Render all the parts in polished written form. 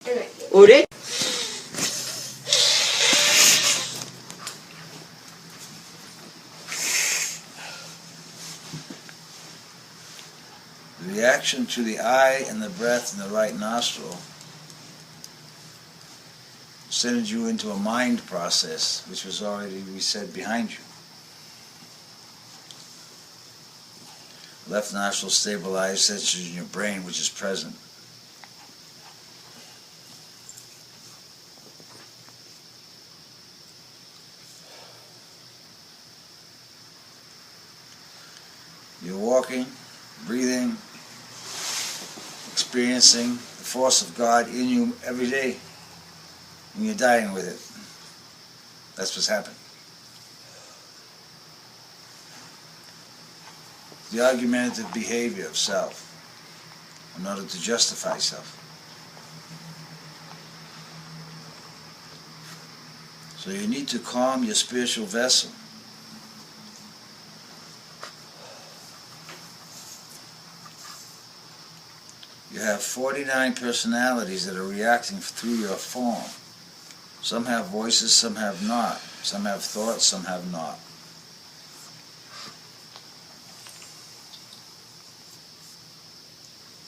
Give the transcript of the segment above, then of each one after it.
Ulit. The reaction to the eye and the breath in the right nostril sends you into a mind process, which was already, we said, behind you. Left nostril stabilized, sets you in your brain, which is present. You're walking, breathing, experiencing the force of God in you every day, and you're dying with it. That's what's happening. The argumentative behavior of self in order to justify self. So you need to calm your spiritual vessel. You have 49 personalities that are reacting through your form. Some have voices, some have not. Some have thoughts, some have not.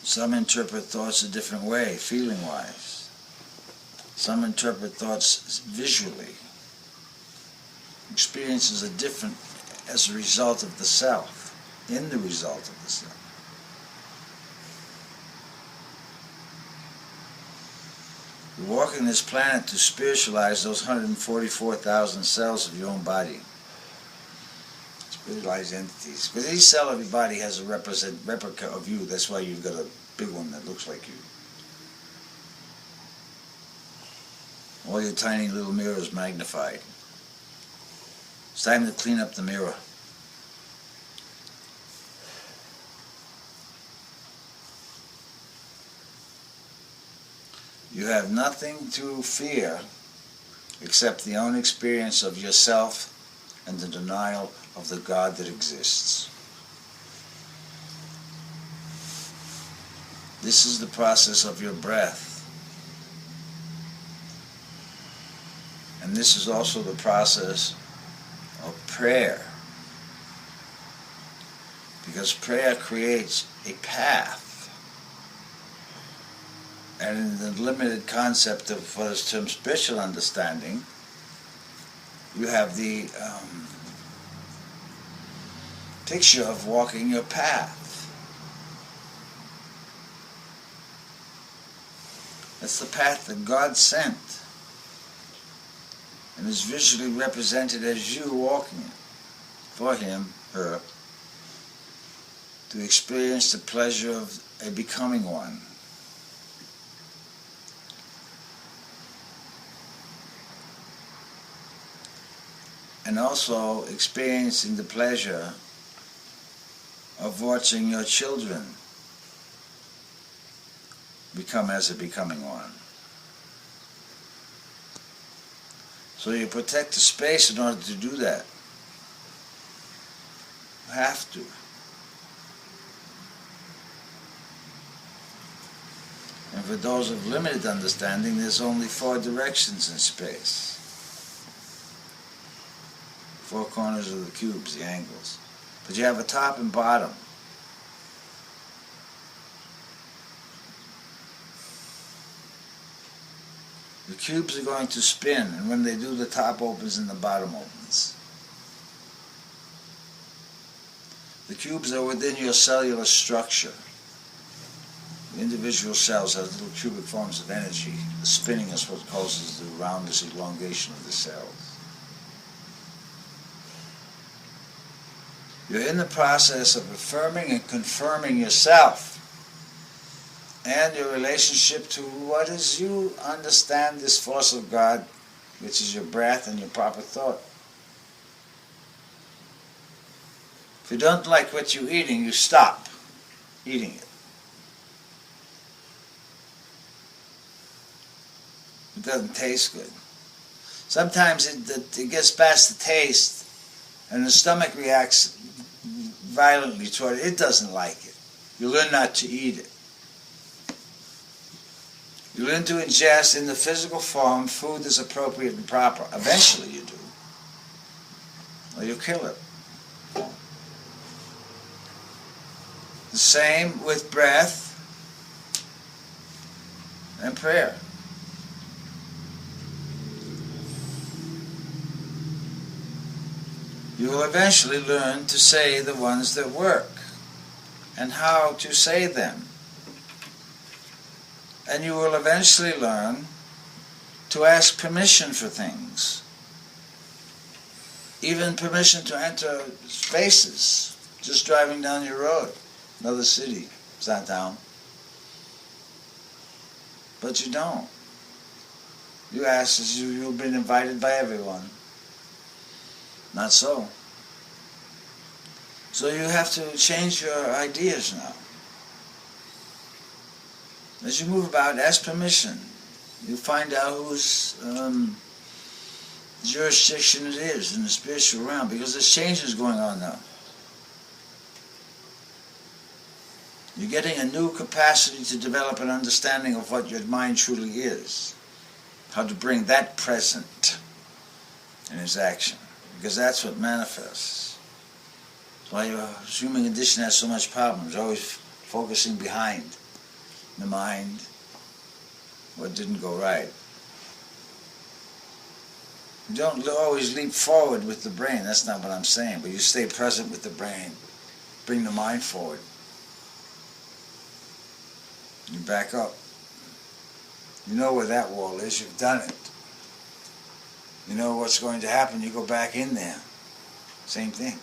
Some interpret thoughts a different way, feeling-wise. Some interpret thoughts visually. Experiences are different as a result of the self, in the result of the self. You're walking this planet to spiritualize those 144,000 cells of your own body. Spiritualized entities. Because each cell of your body has a replica of you. That's why you've got a big one that looks like you. All your tiny little mirrors magnified. It's time to clean up the mirror. You have nothing to fear except the own experience of yourself and the denial of the God that exists. This is the process of your breath. And this is also the process of prayer. Because prayer creates a path. And in the limited concept of what is termed spiritual understanding, you have the picture of walking your path. That's the path that God sent, and is visually represented as you walking it, for him, her, to experience the pleasure of a becoming one. And also experiencing the pleasure of watching your children become as a becoming one. So you protect the space in order to do that. You have to. And for those of limited understanding, there's only 4 directions in space. 4 corners of the cubes, the angles. But you have a top and bottom. The cubes are going to spin, and when they do, the top opens and the bottom opens. The cubes are within your cellular structure. The individual cells have little cubic forms of energy. The spinning is what causes the roundness, elongation of the cells. You're in the process of affirming and confirming yourself and your relationship to what is you understand this force of God, which is your breath and your proper thought. If you don't like what you're eating, you stop eating it. It doesn't taste good. Sometimes it gets past the taste and the stomach reacts violently toward it. It doesn't like it. You learn not to eat it. You learn to ingest in the physical form food that's appropriate and proper. Eventually you do. Or you kill it. The same with breath and prayer. You will eventually learn to say the ones that work and how to say them. And you will eventually learn to ask permission for things. Even permission to enter spaces. Just driving down your road. Another city. It's not town. But you don't. You ask as you've been invited by everyone. Not so. So you have to change your ideas now. As you move about, ask permission. You find out whose jurisdiction it is in the spiritual realm, because there's changes going on now. You're getting a new capacity to develop an understanding of what your mind truly is. How to bring that present in its action. Because that's what manifests. That's why your human condition has so much problems. Always focusing behind the mind what didn't go right. You don't always leap forward with the brain. That's not what I'm saying. But you stay present with the brain. Bring the mind forward. You back up. You know where that wall is. You've done it. You know what's going to happen. You go back in there. Same thing.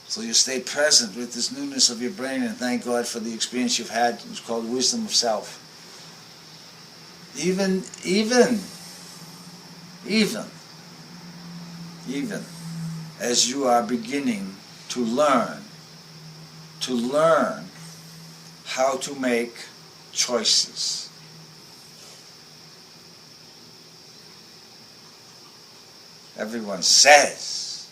So you stay present with this newness of your brain, and thank God for the experience you've had. It's called wisdom of self. Even as you are beginning to learn how to make choices. Everyone says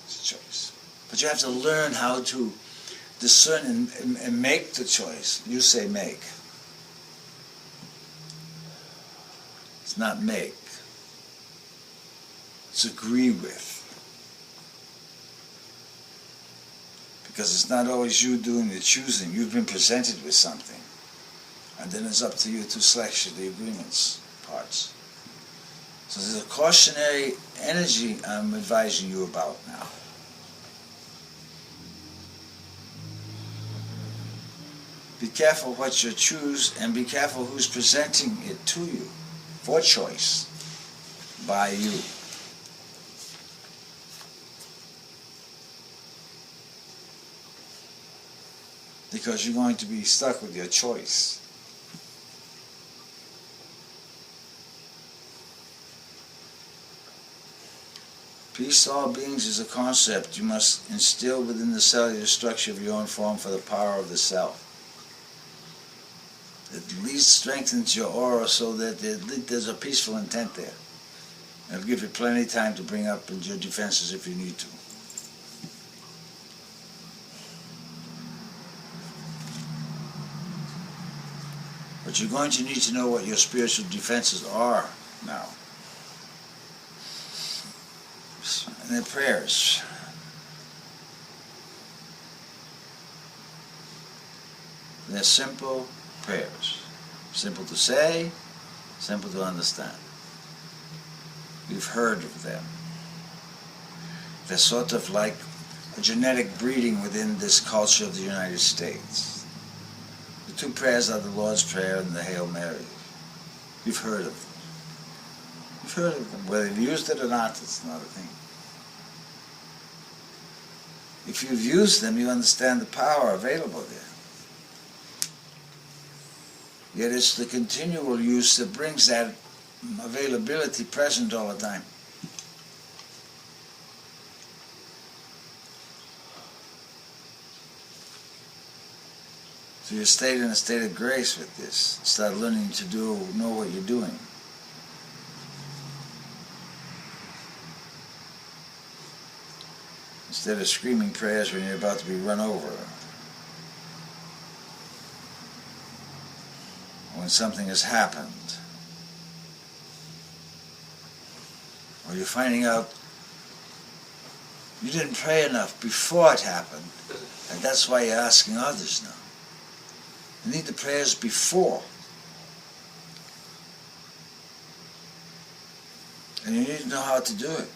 it's a choice. But you have to learn how to discern and make the choice. You say make. It's not make. It's agree with. Because it's not always you doing the choosing. You've been presented with something. And then it's up to you to select the agreements parts. So there's a cautionary energy I'm advising you about now. Be careful what you choose, and be careful who's presenting it to you for choice by you. Because you're going to be stuck with your choice. Peace to all beings is a concept you must instill within the cellular structure of your own form for the power of the self. It least strengthens your aura so that there's a peaceful intent there. It'll give you plenty of time to bring up your defenses if you need to. But you're going to need to know what your spiritual defenses are now. And their prayers. They're simple prayers. Simple to say, simple to understand. You've heard of them. They're sort of like a genetic breeding within this culture of the United States. The two prayers are the Lord's Prayer and the Hail Mary. You've heard of them. You've heard of them. Whether you've used it or not, it's not a thing. If you've used them, you understand the power available there. Yet it's the continual use that brings that availability present all the time. So you stay in a state of grace with this. Start learning to know what you're doing. Instead of screaming prayers when you're about to be run over. When when something has happened. Or you're finding out you didn't pray enough before it happened, and that's why you're asking others now. You need the prayers before. And you need to know how to do it.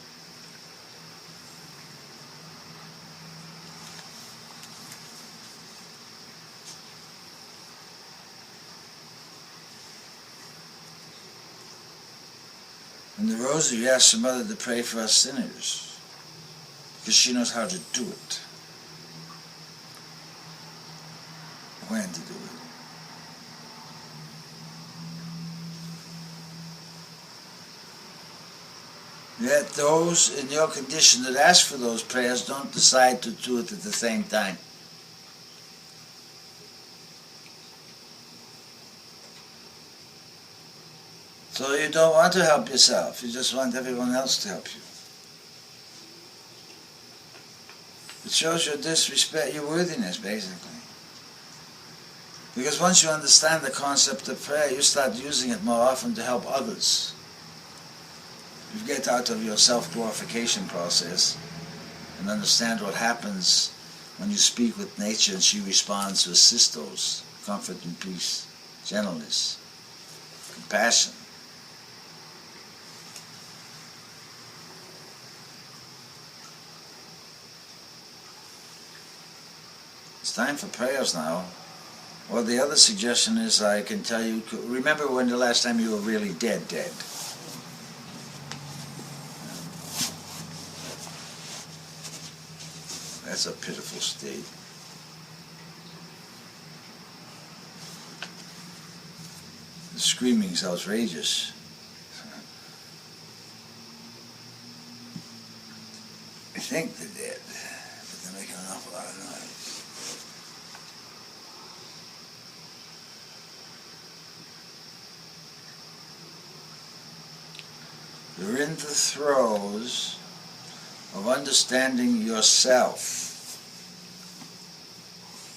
In the rosary, you ask the Mother to pray for us sinners, because she knows how to do it, when to do it. Yet those in your condition that ask for those prayers don't decide to do it at the same time. So you don't want to help yourself, you just want everyone else to help you. It shows your disrespect, your worthiness, basically. Because once you understand the concept of prayer, you start using it more often to help others. You get out of your self-glorification process and understand what happens when you speak with nature and she responds to assist those. Comfort and peace, gentleness, compassion. It's time for prayers now. Or the other suggestion is, I can tell you, remember when the last time you were really dead? That's a pitiful state. The screaming's outrageous. I think they're dead, but they're making an awful lot of noise. You're in the throes of understanding yourself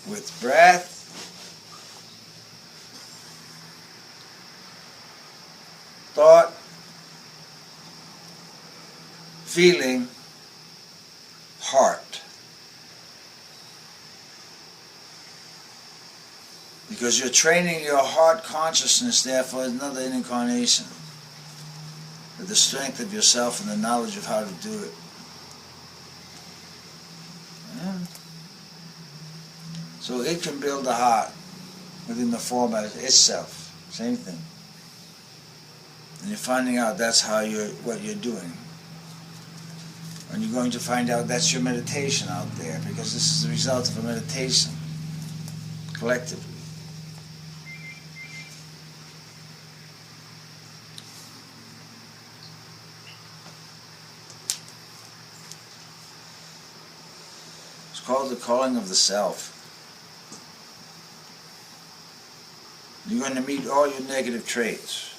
with breath, thought, feeling, heart. Because you're training your heart consciousness there for another incarnation. With the strength of yourself and the knowledge of how to do it. Yeah. So it can build a heart within the form of itself. Same thing. And you're finding out that's what you're doing. And you're going to find out that's your meditation out there, because this is the result of a meditation, collectively. It's called the calling of the self. You're going to meet all your negative traits.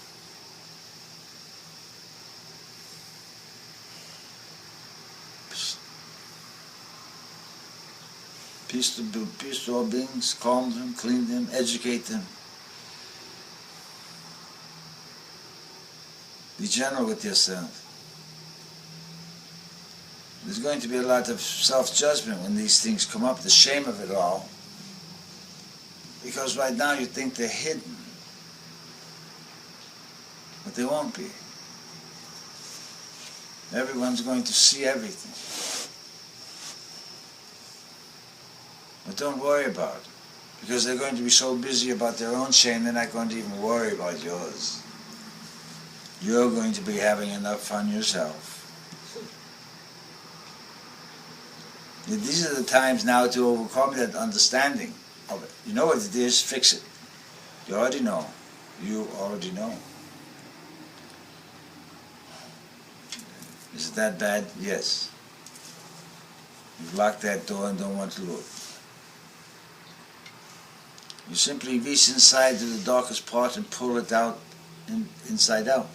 Peace to all beings, calm them, clean them, educate them. Be gentle with yourself. There's going to be a lot of self-judgment when these things come up, the shame of it all. Because right now you think they're hidden. But they won't be. Everyone's going to see everything. But don't worry about it. Because they're going to be so busy about their own shame, they're not going to even worry about yours. You're going to be having enough fun yourself. These are the times now to overcome that understanding of it. You know what it is, fix it. You already know. You already know. Is it that bad? Yes. You've locked that door and don't want to look. You simply reach inside to the darkest part and pull it out inside out.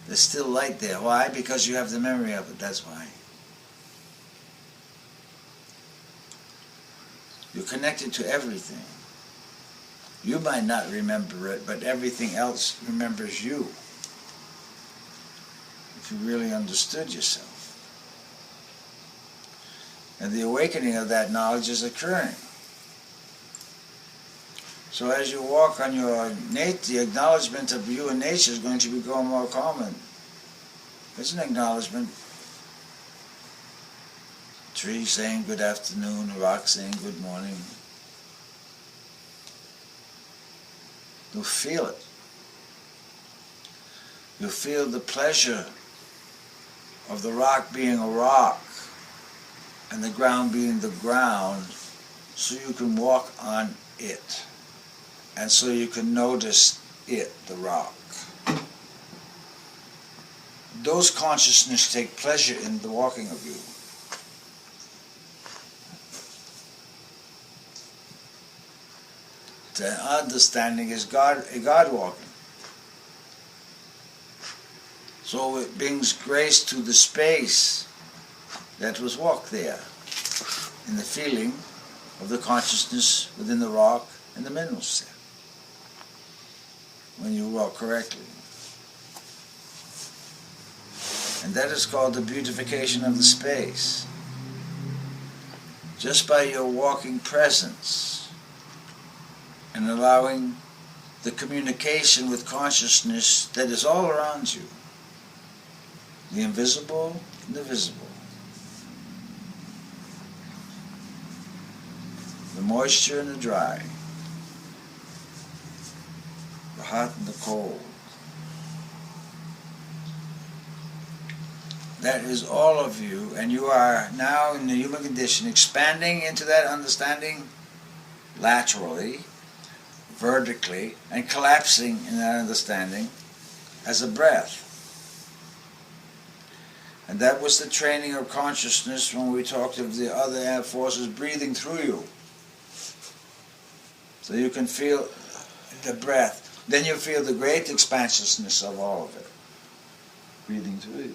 There's still light there. Why? Because you have the memory of it. That's why. You're connected to everything. You might not remember it, but everything else remembers you. If you really understood yourself. And the awakening of that knowledge is occurring. So as you walk on your the acknowledgement of you and nature is going to become more common. It's an acknowledgement. Tree saying good afternoon, a rock saying good morning. You'll feel it. You'll feel the pleasure of the rock being a rock and the ground being the ground, so you can walk on it. And so you can notice it, the rock. Those consciousness take pleasure in the walking of you. The understanding is God walking. So it brings grace to the space that was walked there, in the feeling of the consciousness within the rock and the minerals there, when you walk correctly. And that is called the beautification of the space. Just by your walking presence and allowing the communication with consciousness that is all around you, the invisible and the visible, the moisture and the dry, the hot and the cold. That is all of you, and you are now in the human condition expanding into that understanding laterally, vertically, and collapsing in that understanding as a breath. And that was the training of consciousness when we talked of the other air forces breathing through you. So you can feel the breath. Then you feel the great expansiousness of all of it, breathing through you.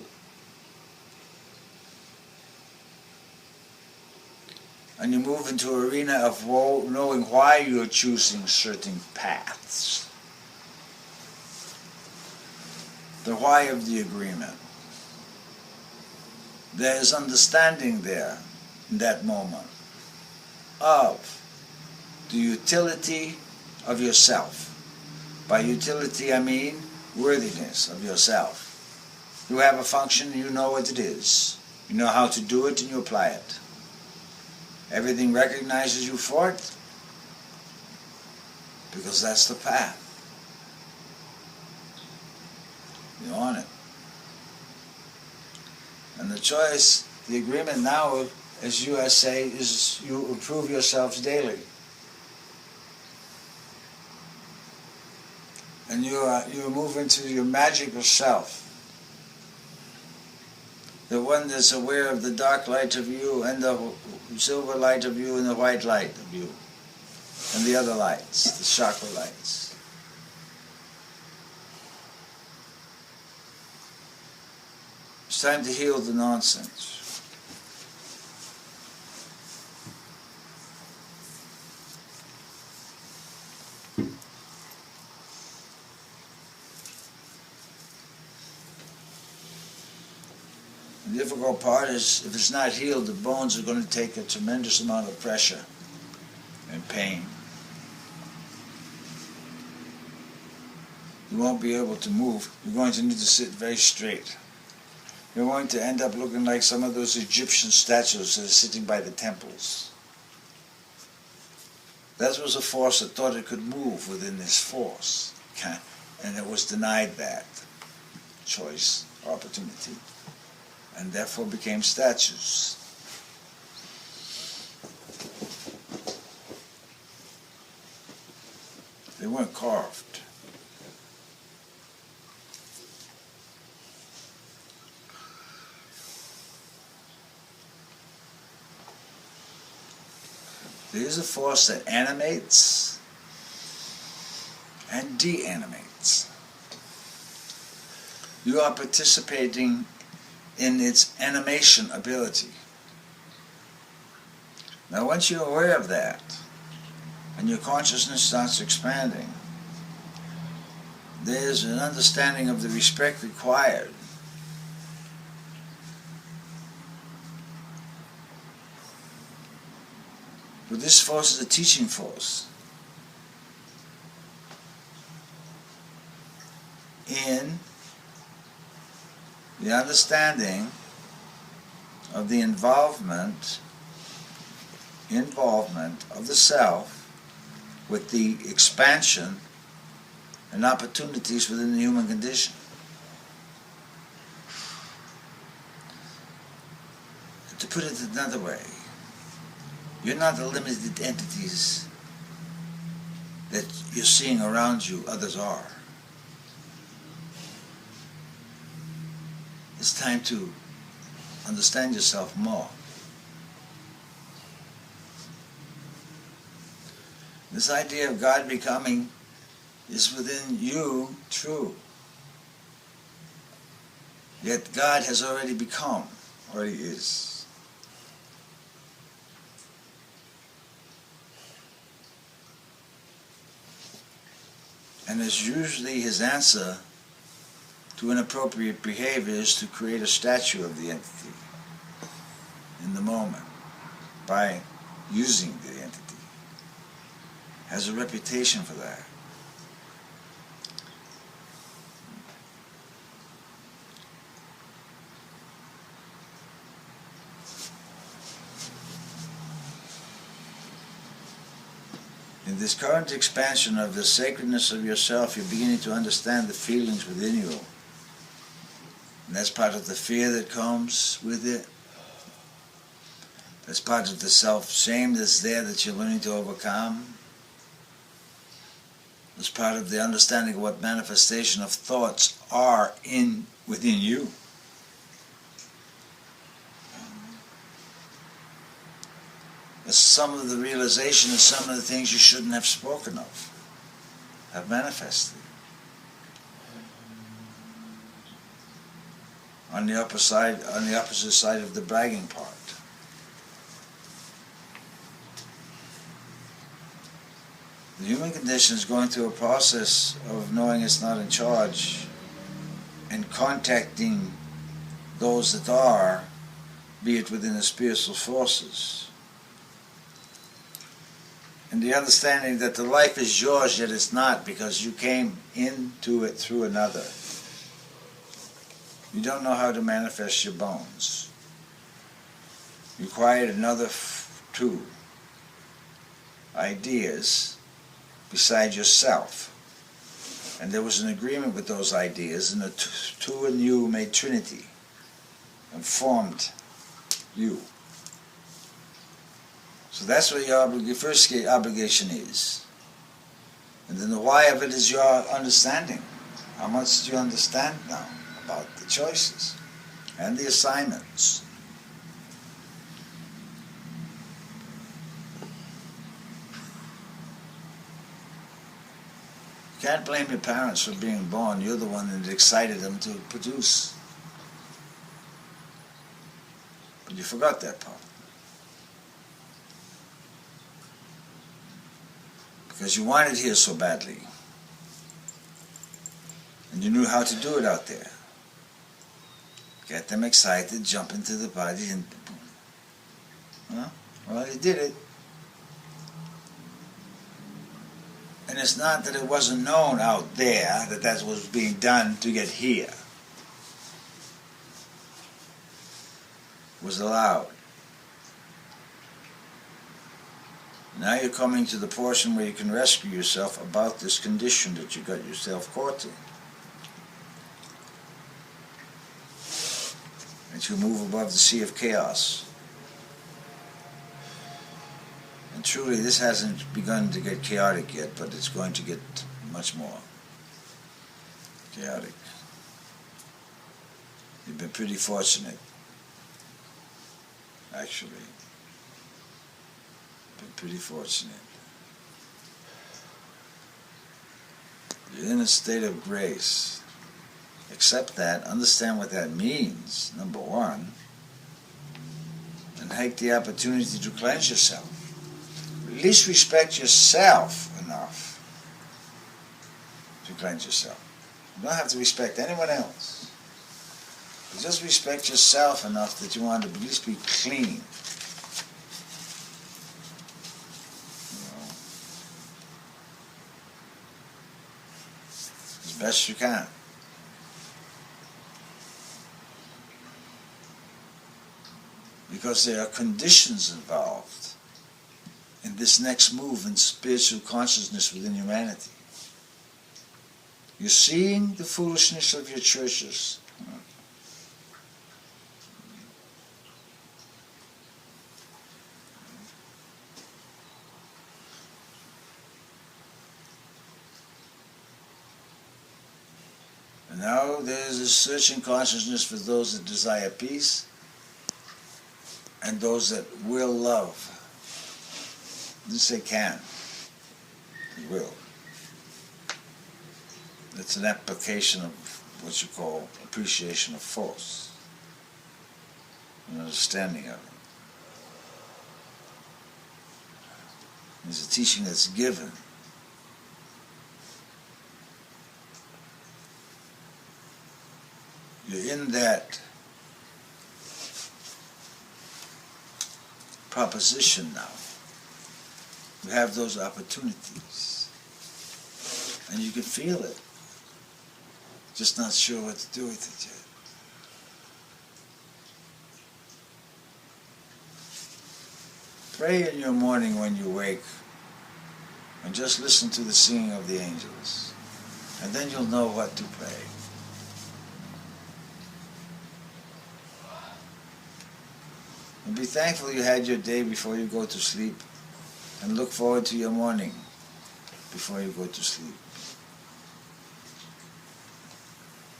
And you move into an arena of knowing why you're choosing certain paths. The why of the agreement. There is understanding there, in that moment, of the utility of yourself. By utility I mean worthiness of yourself. You have a function, you know what it is. You know how to do it and you apply it. Everything recognizes you for it, because that's the path. You're on it. And the choice, the agreement now, as you say, is you improve yourselves daily. And you move into your magical self. The one that's aware of the dark light of you and the silver light of you and the white light of you. And the other lights, the chakra lights. It's time to heal the nonsense. The difficult part is, if it's not healed, the bones are going to take a tremendous amount of pressure and pain. You won't be able to move. You're going to need to sit very straight. You're going to end up looking like some of those Egyptian statues that are sitting by the temples. That was a force that thought it could move within this force. And it was denied that choice, opportunity. And therefore became statues. They weren't carved. There is a force that animates and de-animates. You are participating in its animation ability. Now once you're aware of that, and your consciousness starts expanding, there's an understanding of the respect required. But this force is a teaching force. In the understanding of the involvement of the self with the expansion and opportunities within the human condition. To put it another way, you're not the limited entities that you're seeing around you, others are. It's time to understand yourself more. This idea of God becoming is within you true. Yet God has already become, already is. And as usually his answer to inappropriate behavior is to create a statue of the entity in the moment by using the entity. Has a reputation for that. In this current expansion of the sacredness of yourself, you're beginning to understand the feelings within you. And that's part of the fear that comes with it. That's part of the self-shame that's there that you're learning to overcome. It's part of the understanding of what manifestation of thoughts are within you. It's some of the realization of some of the things you shouldn't have spoken of have manifested. On the opposite side of the bragging part. The human condition is going through a process of knowing it's not in charge and contacting those that are, be it within the spiritual forces. And the understanding that the life is yours, yet it's not, because you came into it through another. You don't know how to manifest your bones. You acquired another two ideas beside yourself. And there was an agreement with those ideas, and the two and you made Trinity and formed you. So that's what your first obligation is. And then the why of it is your understanding. How much do you understand now about the choices and the assignments? You can't blame your parents for being born. You're the one that excited them to produce. But you forgot that part. Because you wanted here so badly. And you knew how to do it out there. Get them excited, jump into the body, and well, you did it. And it's not that it wasn't known out there that that was being done to get here. It was allowed. Now you're coming to the portion where you can rescue yourself about this condition that you got yourself caught in. And you move above the sea of chaos. And truly, this hasn't begun to get chaotic yet, but it's going to get much more chaotic. You've been pretty fortunate, actually. Been pretty fortunate. You're in a state of grace. Accept that, understand what that means, number one, and take the opportunity to cleanse yourself. at least respect yourself enough to cleanse yourself. You don't have to respect anyone else. You just respect yourself enough that you want to at least be clean. As best you can. Because there are conditions involved in this next move in spiritual consciousness within humanity. You're seeing the foolishness of your churches. And now there's a searching consciousness for those that desire peace and those that will love. I didn't say can. They will. It's an application of what you call appreciation of force, an understanding of it. It's a teaching that's given. You're in that proposition now. You have those opportunities. And you can feel it. Just not sure what to do with it yet. Pray in your morning when you wake, and just listen to the singing of the angels, and then you'll know what to pray. And be thankful you had your day before you go to sleep, and look forward to your morning before you go to sleep.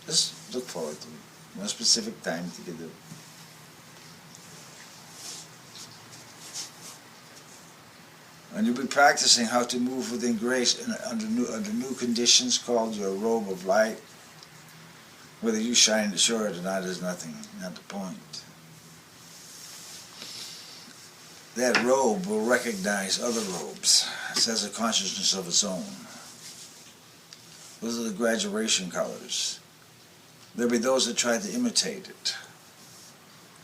Just look forward to it. No specific time to get it. And you'll be practicing how to move within grace under new conditions called your robe of light. Whether you shine the show or not is nothing, not the point. That robe will recognize other robes. It has a consciousness of its own. Those are the graduation colors. There'll be those that try to imitate it.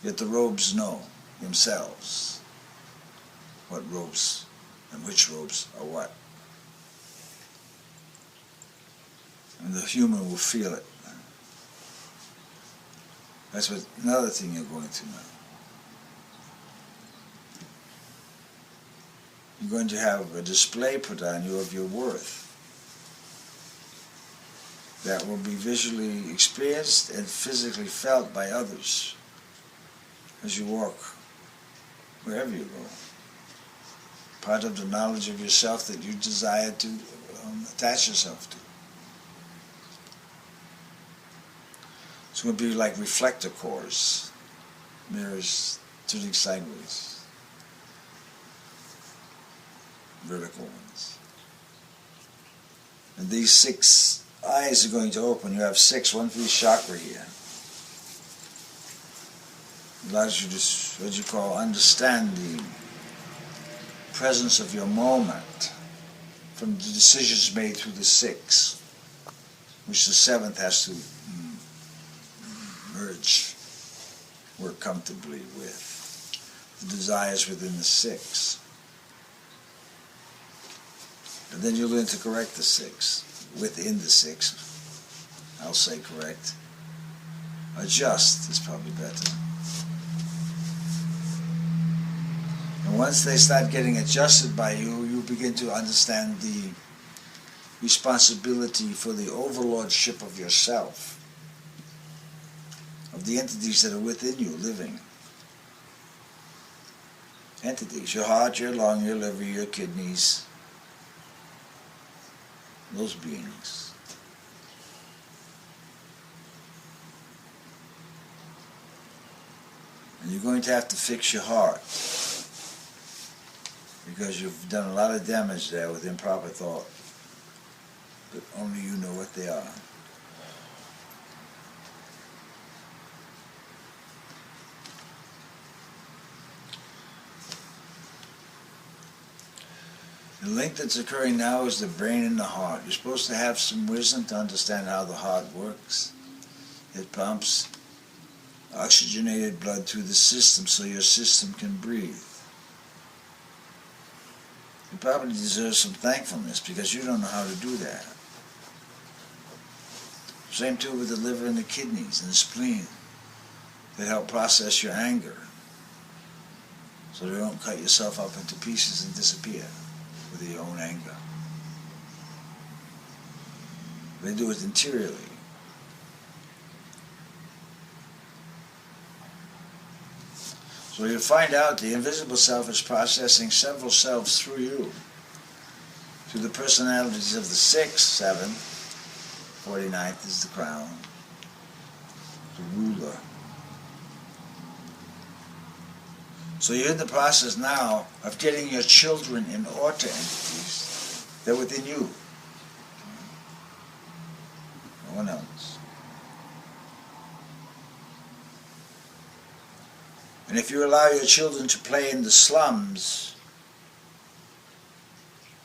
Yet the robes know themselves what robes and which robes are what. And the human will feel it. That's what another thing you're going to know. You're going to have a display put on you of your worth that will be visually experienced and physically felt by others as you walk wherever you go. Part of the knowledge of yourself that you desire to attach yourself to. It's going to be like reflector cores, mirrors turning sideways, vertical ones. And these 6 eyes are going to open. You have 6, one for each chakra here. It allows you to, what you call, understand the presence of your moment from the decisions made through the 6, which the 7th has to merge, work comfortably with the desires within the 6. And then you learn to correct the 6. Within the 6, I'll say correct. Adjust is probably better. And once they start getting adjusted by you, you begin to understand the responsibility for the overlordship of yourself, of the entities that are within you living. Entities, your heart, your lung, your liver, your kidneys, those beings. And you're going to have to fix your heart because you've done a lot of damage there with improper thought, but only you know what they are. The link that's occurring now is the brain and the heart. You're supposed to have some wisdom to understand how the heart works. It pumps oxygenated blood through the system so your system can breathe. You probably deserve some thankfulness because you don't know how to do that. Same too with the liver and the kidneys and the spleen that help process your anger so you don't cut yourself up into pieces and disappear with your own anger. They do it interiorly. So you'll find out the invisible self is processing several selves through you, through the personalities of the 6, 7, 49th is the crown, the ruler. So you're in the process now of getting your children in order entities. They're within you. No one else. And if you allow your children to play in the slums,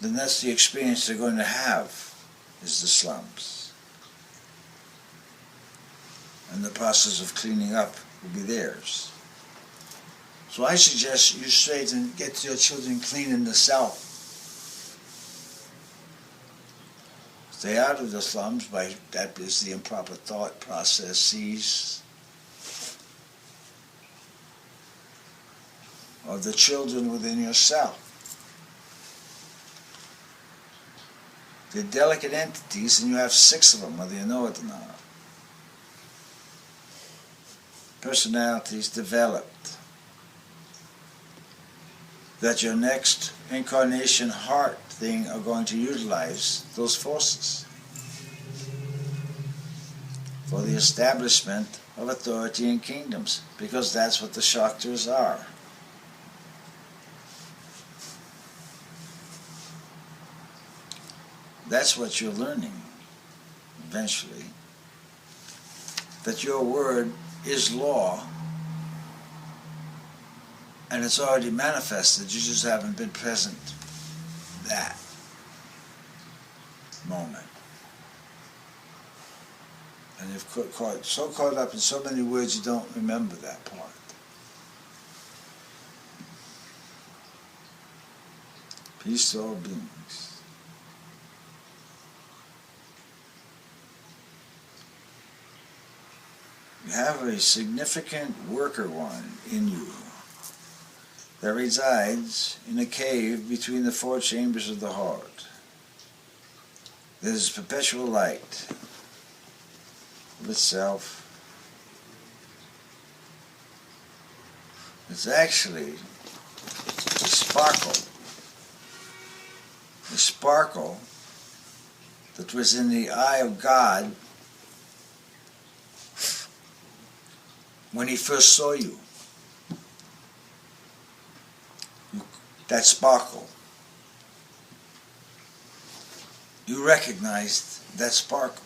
then that's the experience they're going to have, is the slums. And the process of cleaning up will be theirs. So I suggest you straight and get your children clean in the self. Stay out of the slums, by that is the improper thought processes of the children within yourself. They're delicate entities, and you have 6 of them, whether you know it or not. Personalities developed that your next incarnation heart thing are going to utilize those forces for the establishment of authority in kingdoms, because that's what the Shaktas are. That's what you're learning eventually, that your word is law, and it's already manifested. You just haven't been present that moment. And you've so caught up in so many words you don't remember that part. Peace to all beings. You have a significant worker one in you that resides in a cave between the 4 chambers of the heart. There's perpetual light of itself. It's actually the sparkle that was in the eye of God when he first saw you. That sparkle. You recognized that sparkle.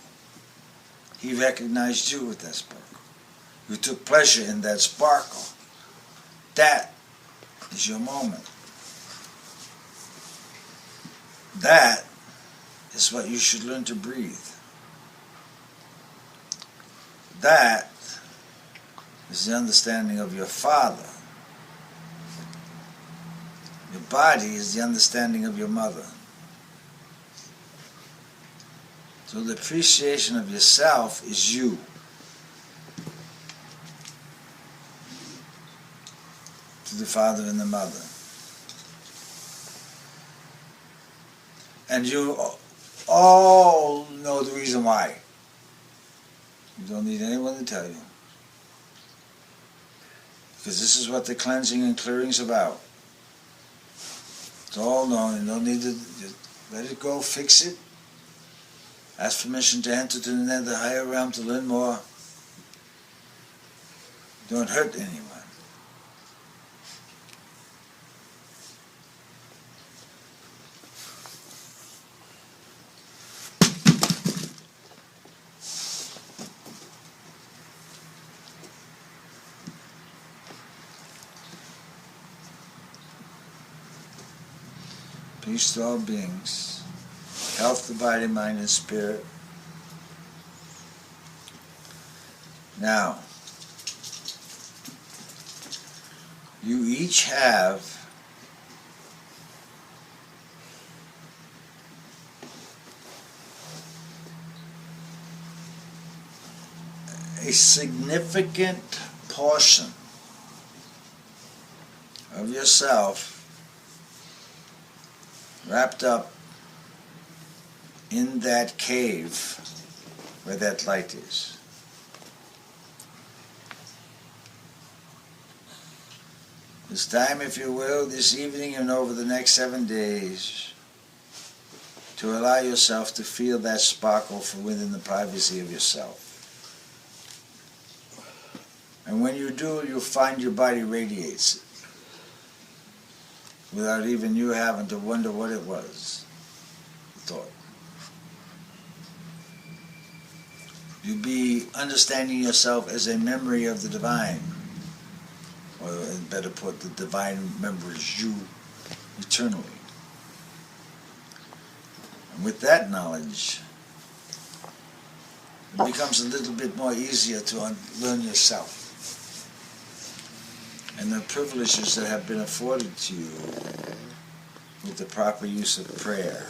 He recognized you with that sparkle. You took pleasure in that sparkle. That is your moment. That is what you should learn to breathe. That is the understanding of your Father. Your body is the understanding of your mother. So the appreciation of yourself is you. To the father and the mother. And you all know the reason why. You don't need anyone to tell you. Because this is what the cleansing and clearing is about. It's all known. You don't need to just let it go, fix it. Ask permission to enter to the higher realm to learn more. Don't hurt anyone. Peace to all beings. Health to body, mind, and spirit. Now, you each have a significant portion of yourself wrapped up in that cave where that light is. It's time, if you will, this evening and over the next 7 days, to allow yourself to feel that sparkle from within the privacy of yourself. And when you do, you'll find your body radiates it, without even you having to wonder what it was, thought. You'll be understanding yourself as a memory of the divine, or better put, the divine remembers you eternally. And with that knowledge, it becomes a little bit more easier to learn yourself and the privileges that have been afforded to you with the proper use of prayer.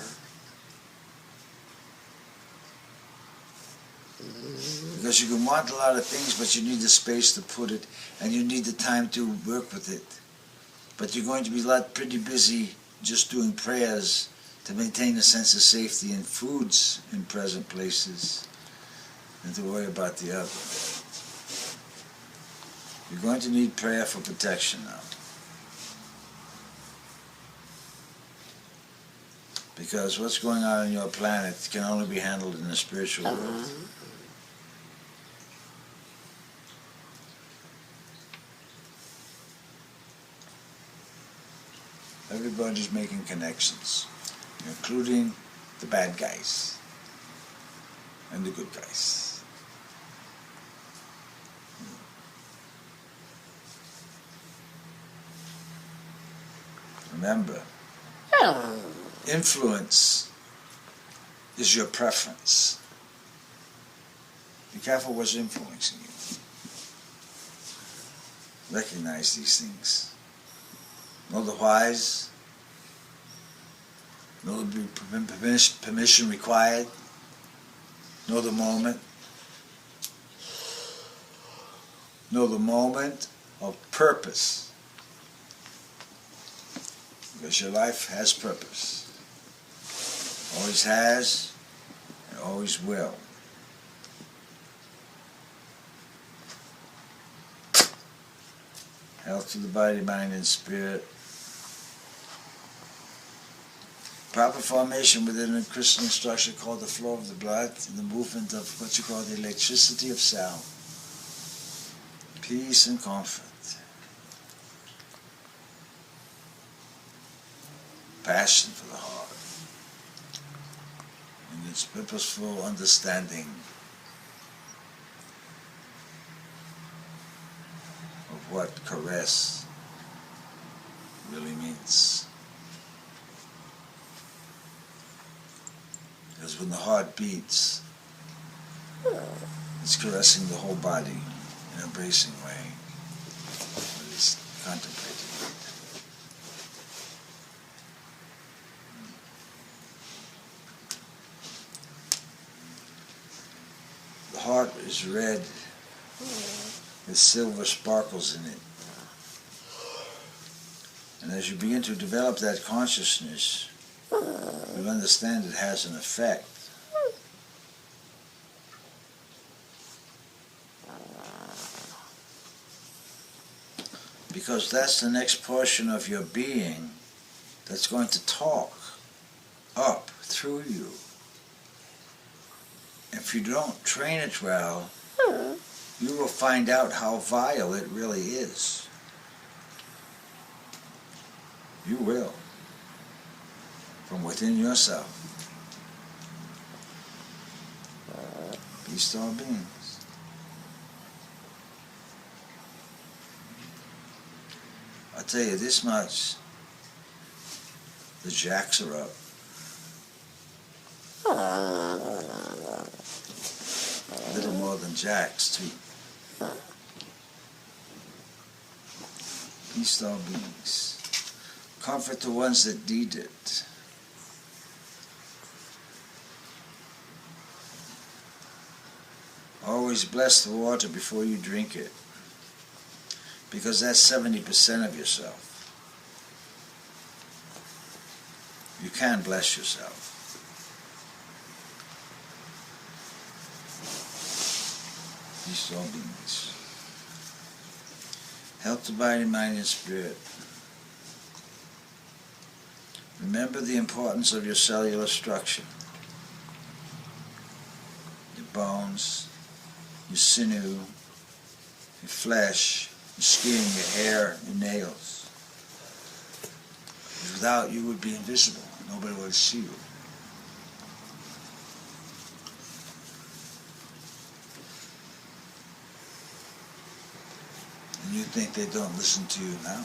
Because you can want a lot of things, but you need the space to put it, and you need the time to work with it. But you're going to be pretty busy just doing prayers to maintain a sense of safety and foods in present places, and to worry about the other. You're going to need prayer for protection now. Because what's going on in your planet can only be handled in the spiritual world. Everybody's making connections, including the bad guys and the good guys. Remember, influence is your preference. Be careful what's influencing you. Recognize these things. Know the whys. Know the permission required. Know the moment. Know the moment of purpose. Because your life has purpose. Always has and always will. Health to the body, mind, and spirit. Proper formation within a crystalline structure called the flow of the blood and the movement of what you call the electricity of sound. Peace and comfort. Passion for the heart. And its purposeful understanding of what caress really means. Because when the heart beats, it's caressing the whole body in an embracing way. At least contemplating it. The heart is red with silver sparkles in it. And as you begin to develop that consciousness, you'll understand it has an effect. Because that's the next portion of your being that's going to talk up through you. If you don't train it well, you will find out how vile it really is. You will. From within yourself. Peace to all beings. I'll tell you this much. The jacks are up. A little more than jacks, too. Peace to all beings. Comfort the ones that need it. Always bless the water before you drink it, because that's 70% of yourself. You can bless yourself. Peace to all beings. Health to body, mind, and spirit. Remember the importance of your cellular structure. Your bones, your sinew, your flesh, your skin, your hair, your nails. Because without you would be invisible. Nobody would see you. And you think they don't listen to you now.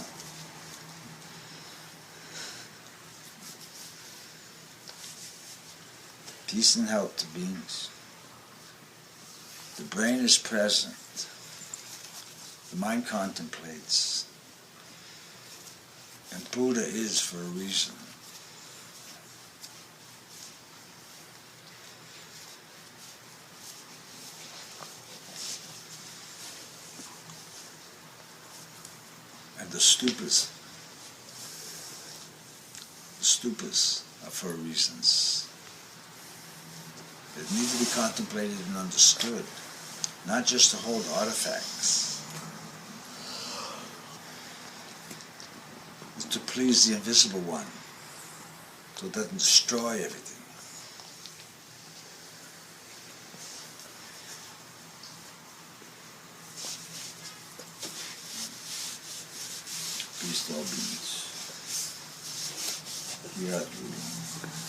Peace and health to beings. The brain is present. The mind contemplates. And Buddha is for a reason. And the stupas are for reasons that need to be contemplated and understood, not just to hold artifacts. It's to please the invisible one, so it doesn't destroy everything. Peace to all beings. We are through.